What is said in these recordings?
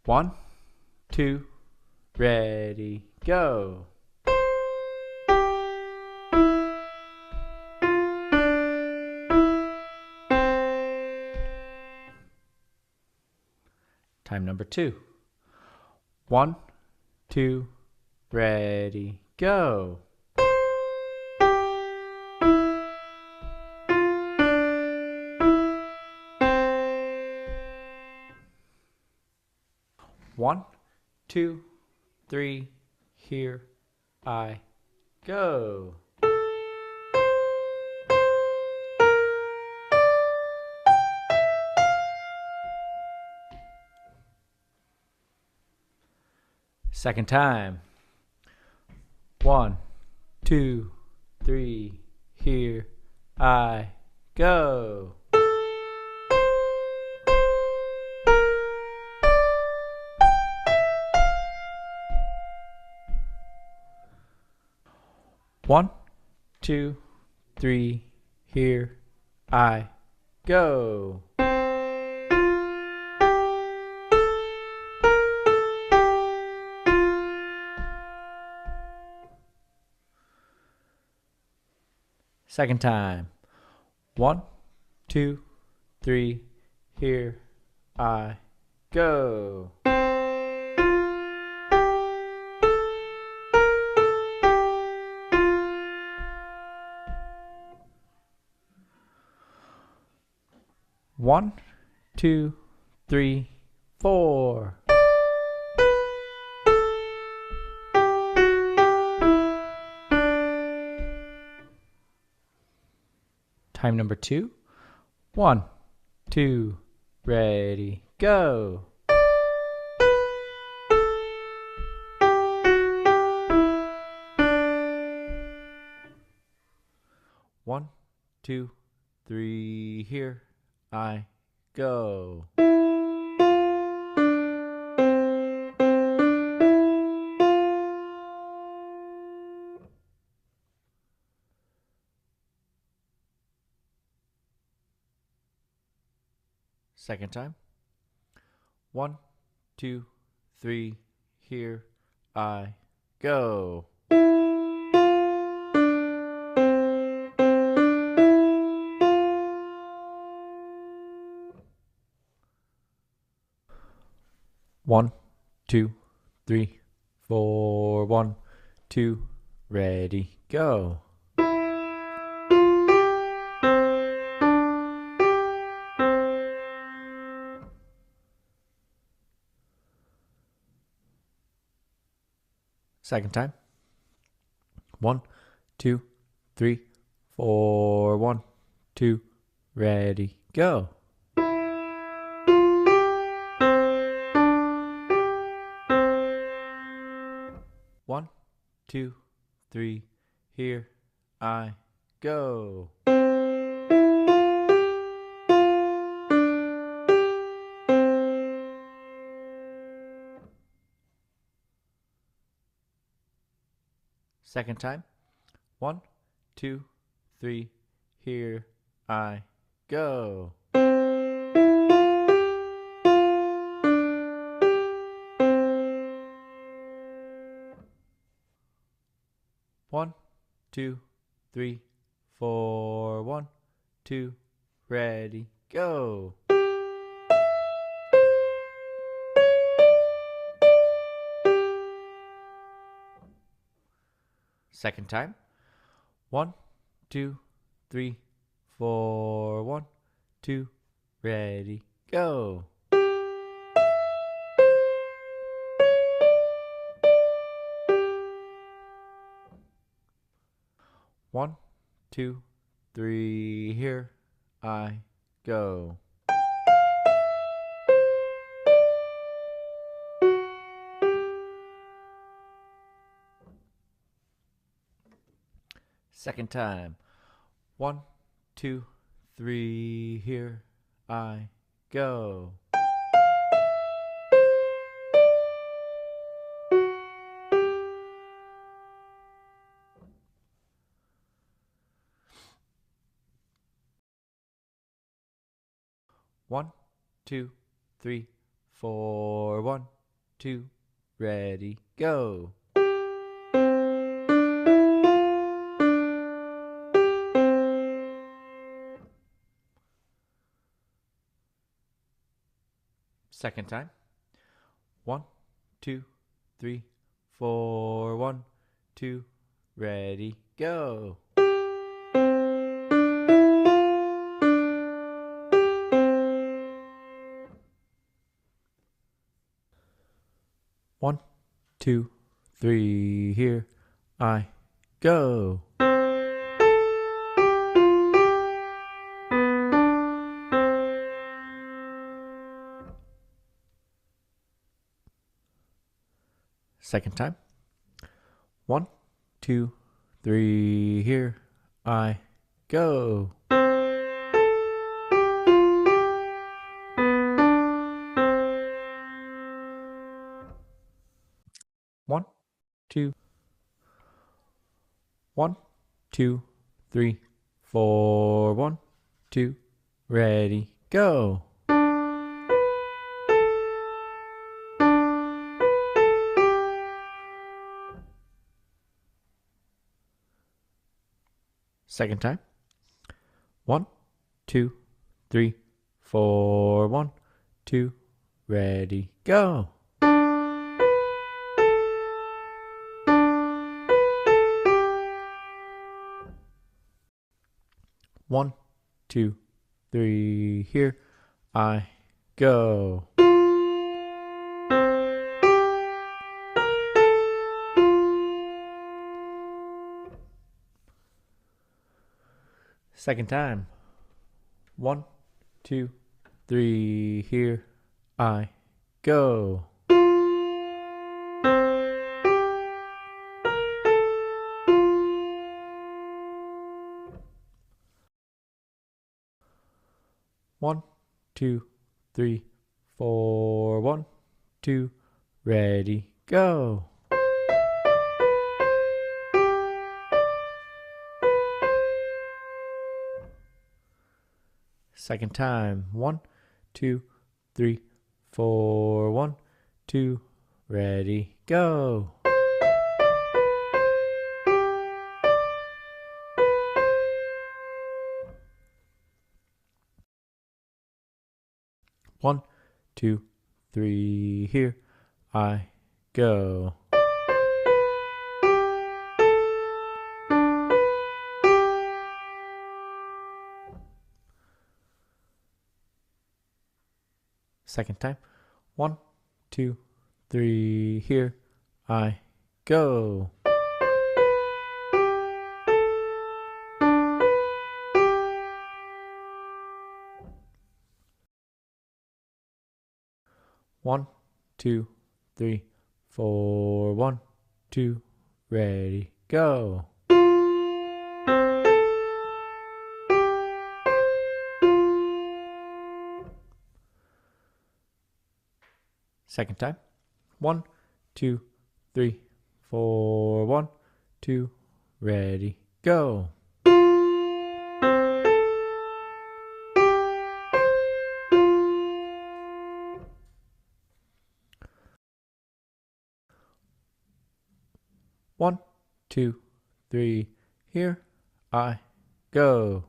1, 2, ready, go. Time number 2. 1, 2, ready, go. One, two, three, here I go. Second time. 1, 2, 3, here I go. One, two, three, here I go. Second time. 1, 2, 3, here I go. One, two, three, 4. Time number 2. 1, 2, ready, go. One, two, three, here I go. Second time. 1, 2, 3, here I go. One, two, three, 4. 1, 2, ready, go. Second time. 1, 2, 3, 4. 1, 2, ready, go. One, two, three, here I go. Second time. 1, 2, 3, here I go. One, two, three, 4. 1, 2, ready, go. Second time. 1, 2, 3, 4. 1, 2, ready, go. One, two, three, here I go. Second time. 1, 2, 3, here I go. One, two, three, 4. 1, two, ready, go. Second time. 1, 2, 3, 4. 1, 2, ready, go. One, two, three, here I go. Second time. 1, 2, 3, here I go. One, two, 1, 2, 3, 4. 1, 2, ready, go. Second time. 1, 2, 3, 4. 1, 2, ready, go. One, two, three, here I go. Second time. 1, 2, 3, here I go. One, 2, 3, 4. 1, 2, ready, go. Second time. 1, 2, 3, 4. 1, 2, ready, go. One, 2, 3, here I go. Second time. 1, 2, 3, here I go. One, 2, 3, 4. 1, 2, ready, go. Second time. 1, 2, 3, 4. 1, 2, ready, go. One, 2, 3, here I go.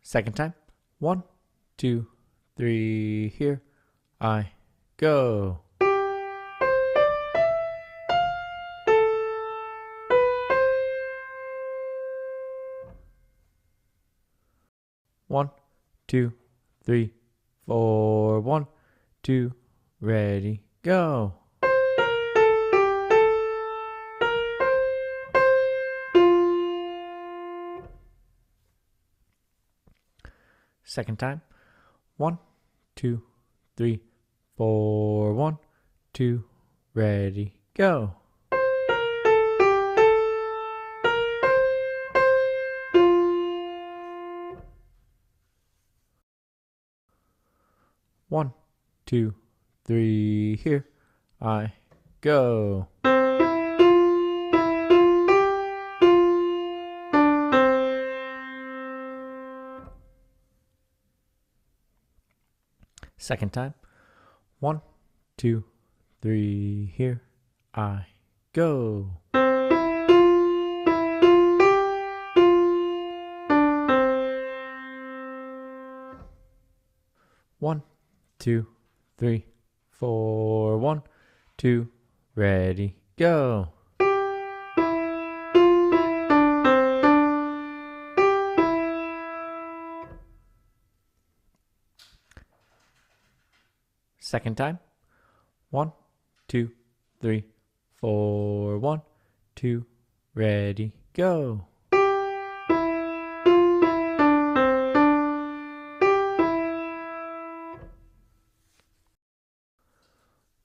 Second time. 1, 2, 3, here I go. One, 2, 3, 4. 1, 2, ready, go. Second time. 1, 2, 3, 4. 1, 2, ready, go. One, 2, 3, here I go. Second time. 1, 2, 3, here I go. One, two, three, four. 1, 2, ready, go. Second time. 1, 2, 3, 4. 1, 2, ready, go.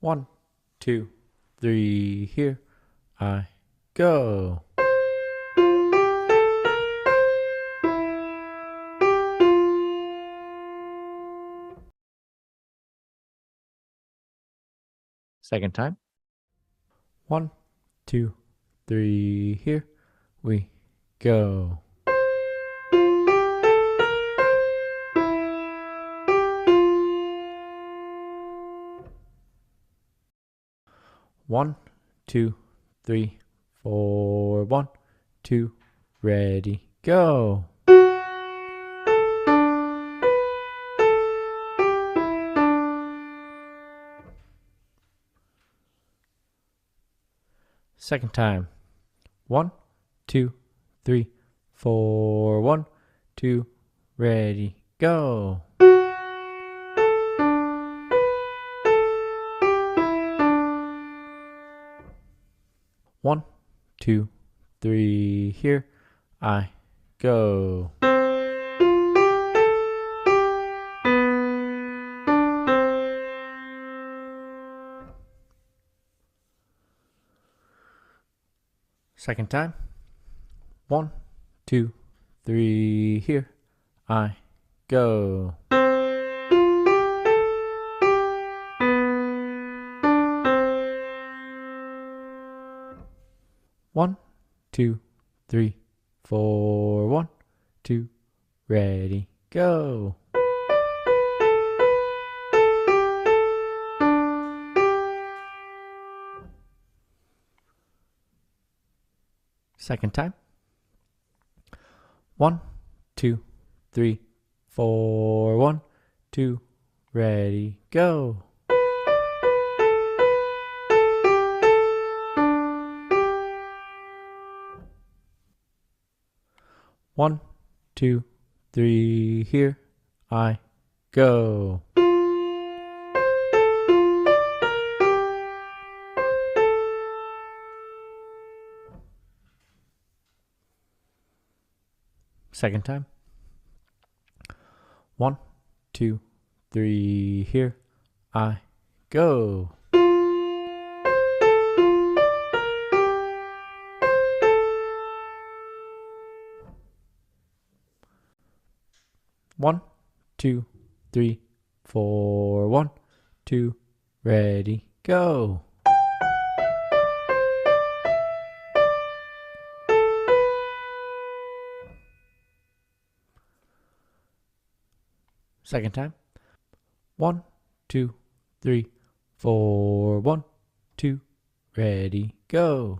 One, two, three, here I go. Second time. 1, 2, 3, here we go. One, 2, 3, 4. 1, 2, ready, go. Second time. 1, 2, 3, 4. 1, 2, ready, go. One, two, three, here I go. Second time. 1, 2, 3, here I go. One, 2, 3, 4. 1, 2, ready, go. Second time. 1, 2, 3, 4. 1, 2, ready, go. One, 2, 3, here I go. Second time. 1, 2, 3, here I go. One, 2, 3, 4. 1, 2, ready, go. Second time. 1, 2, 3, 4. 1, 2, ready, go.